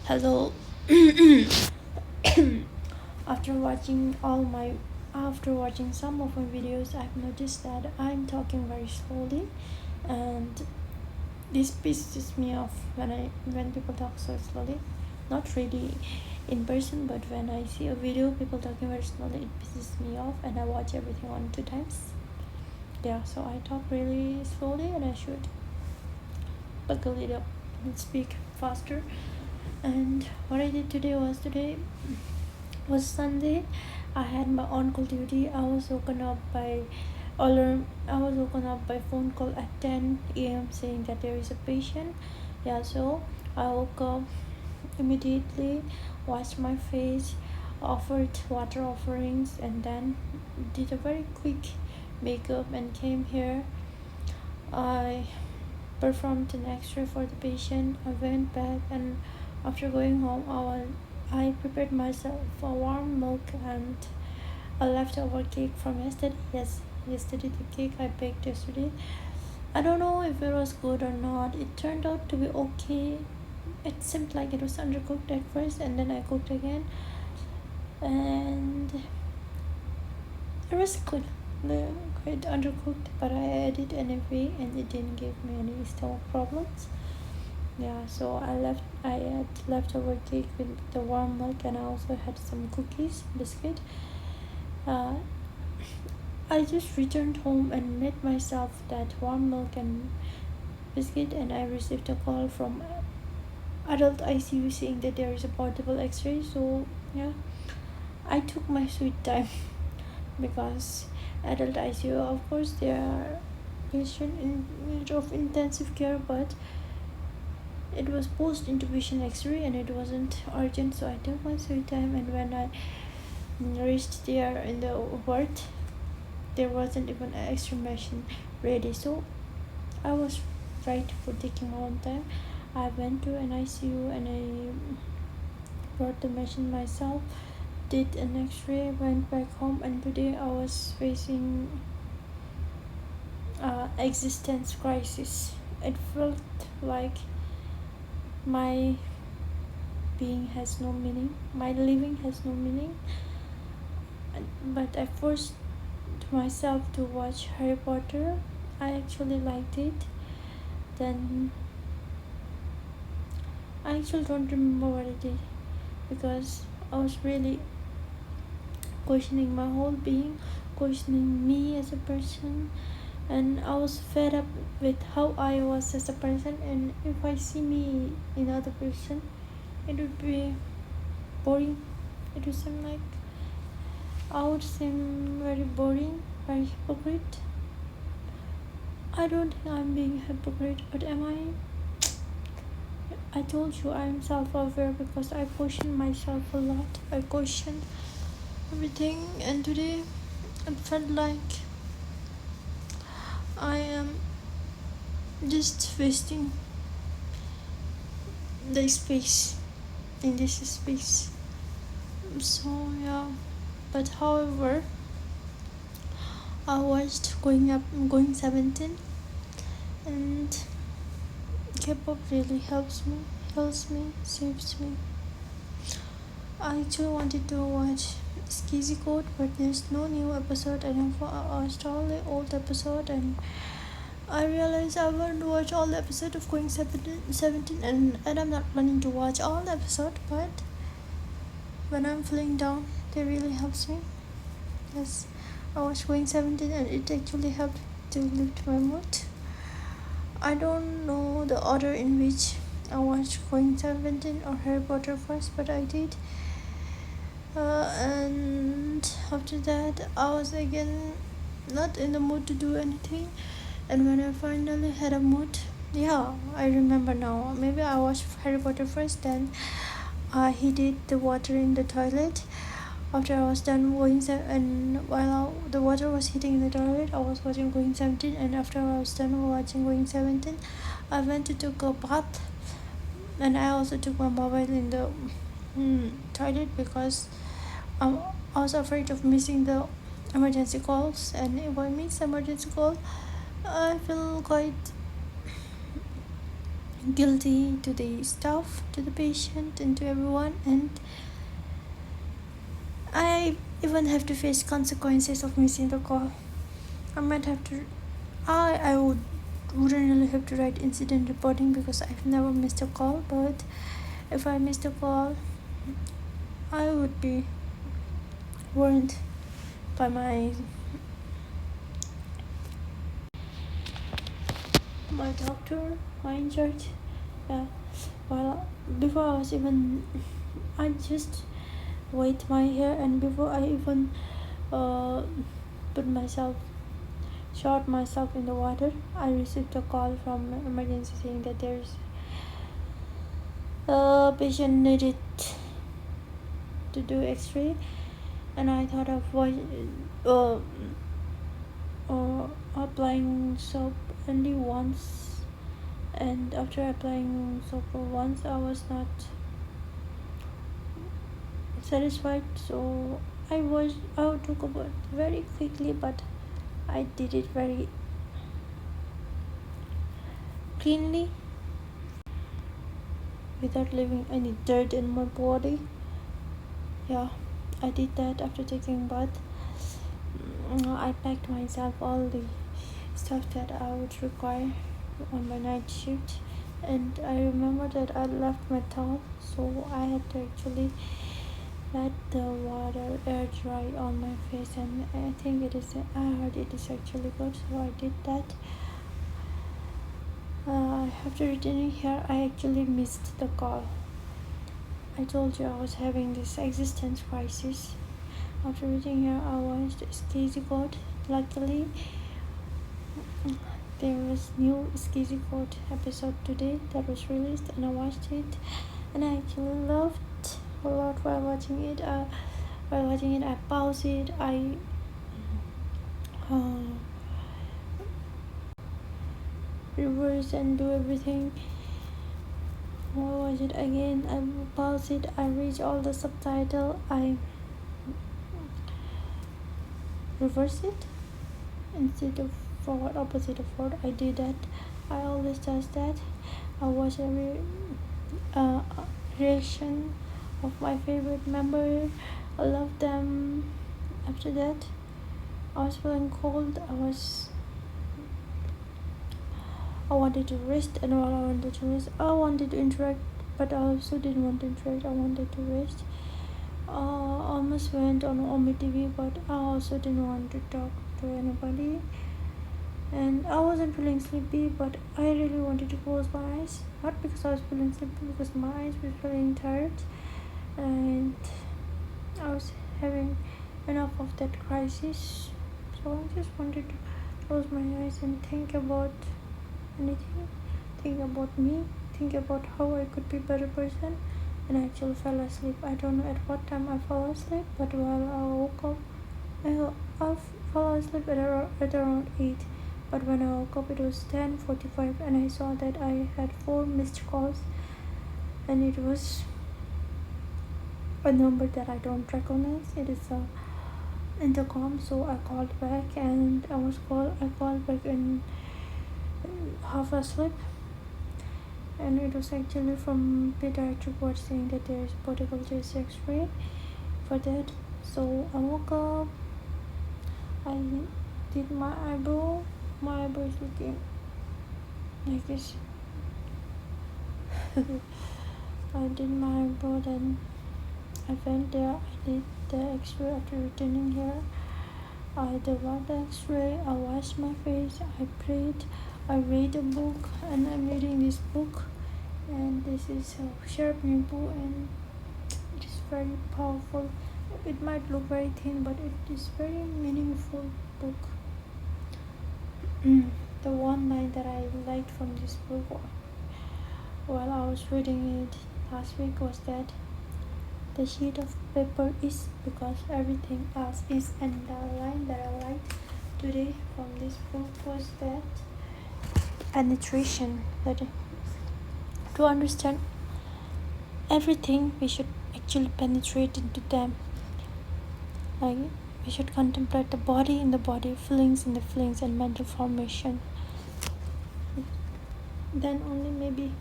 Hello. after watching all my After watching some of my videos, I've noticed that I'm talking very slowly, and this pisses me off when people talk so slowly. Not really in person, but when I see a video people talking very slowly, it pisses me off, and I watch everything on two times. Yeah, so I talk really slowly, and I should buckle it up and speak faster. And what I did today was Sunday. I had my on-call duty. I was woken up by phone call at 10 a.m. saying that there is a patient. Yeah, so I woke up immediately, washed my face, offered water offerings, and then did a very quick makeup and came here. I performed an X-ray for the patient. I went back, and after going home, I prepared myself a warm milk and a leftover cake from yesterday. Yes, yesterday the cake I baked yesterday. I don't know if it was good or not. It turned out to be okay. It seemed like it was undercooked at first, and then I cooked again, and it was good. Quite undercooked, but I ate it anyway, and it didn't give me any stomach problems. Yeah, so I had leftover cake with the warm milk, and I also had some cookies, biscuit. uh, I just returned home and made myself that warm milk and biscuit, and I received a call from adult ICU saying that there is a portable x-ray. So yeah, I took my sweet time because adult ICU, of course, there are patients in need of intensive care, but it was post intubation x-ray and it wasn't urgent, so I took my sweet time. And when I reached there in the ward, there wasn't even an x-ray machine ready, so I was right for taking a long time. I went to an ICU and I brought the machine myself, did an x-ray, went back home, and today I was facing existence crisis. It felt like my being has no meaning, my living has no meaning. But I forced myself to watch Harry Potter. I actually liked it. Then I actually don't remember what I did because I was really questioning my whole being, questioning me as a person, and I was fed up with how I was as a person. And if I see me in other person, it would be boring. It would seem like I would seem very boring, very hypocrite. I don't think I'm being a hypocrite, but am I? I told you I'm self-aware because I question myself a lot. I question everything, and today it felt like I am just wasting the space in this space. So yeah, but however, I watched Going 17, and K-pop really helps me, heals me, saves me. I actually wanted to watch Skizzy Code, but there's no new episode, and I watched all the old episode, and I realized I want to watch all the episode of Going 17, and I'm not planning to watch all the episode, but when I'm feeling down, they really helps me. Yes, I watched Going 17, and it actually helped to lift my mood. I don't know the order in which I watched Going 17 or Harry Potter first, but I did. And after that, I was again not in the mood to do anything. And when I finally had a mood, yeah, I remember now. Maybe I watched Harry Potter first, then I heated the water in the toilet. After I was done and while the water was heating in the toilet, I was watching Going 17. And after I was done watching Going 17, I went to take a bath, and I also took my mobile in the toilet because I was afraid of missing the emergency calls. And if I miss emergency call, I feel quite guilty to the staff, to the patient, and to everyone. And I even have to face consequences of missing the call. I might have to. I wouldn't really have to write incident reporting because I've never missed a call. But if I missed a call, I would be warned by my doctor, my in charge. Yeah. Well, before I was even, I just wet my hair, and before I even put myself, shot myself in the water, I received a call from emergency saying that there's a patient needed to do X-ray, and I thought of applying soap only once, and after applying soap once, I was not satisfied, so I took a bath very quickly, but I did it very cleanly without leaving any dirt in my body. Yeah, I did that after taking bath. I packed myself all the stuff that I would require on my night shift, and I remember that I left my towel, so I had to actually let the water air dry on my face, and I heard it is actually good, so I did that. After returning here, I actually missed the call. I told you I was having this existence crisis. After reaching here, I watched Skizzy Code. Luckily, there was new Skizzy Code episode today that was released, and I watched it, and I actually loved a lot while watching it. I paused it. I reverse and do everything. Watch it again. I pause it. I read all the subtitle. I reverse it instead of forward, opposite of forward. I do that. I always does that. I watch every reaction of my favorite member. I love them. After that, I was feeling cold. I wanted to rest, and while I wanted to rest, I wanted to interact, but I also didn't want to interact. I wanted to rest. Almost went on Omi TV, but I also didn't want to talk to anybody. And I wasn't feeling sleepy, but I really wanted to close my eyes. Not because I was feeling sleepy, because my eyes were feeling tired, and I was having enough of that crisis. So I just wanted to close my eyes and think about anything, think about me, think about how I could be a better person, and I actually fell asleep. I don't know at what time I fell asleep, but while I woke up, I fell asleep at around 8. But when I woke up, it was 10:45, and I saw that I had 4 missed calls, and it was a number that I don't recognize. It is a intercom, so I called back, and I called back in half asleep, and it was actually from pediatric report saying that there is portable chest X-ray for that. So I woke up, I did my eyebrow is looking like this. I did my eyebrow, then I went there, I did the X-ray. After returning here, I developed the X-ray, I washed my face, I prayed, I read a book, and I'm reading this book, and this is a sharp Nimbu, and it is very powerful. It might look very thin, but it is very meaningful book. The one line that I liked from this book while I was reading it last week was that the sheet of paper is because everything else is, and the line that I liked today from this book was that penetration, that to understand everything we should actually penetrate into them. Like, we should contemplate the body in the body, feelings in the feelings, and mental formation. Then only maybe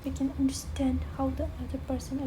we can understand how the other person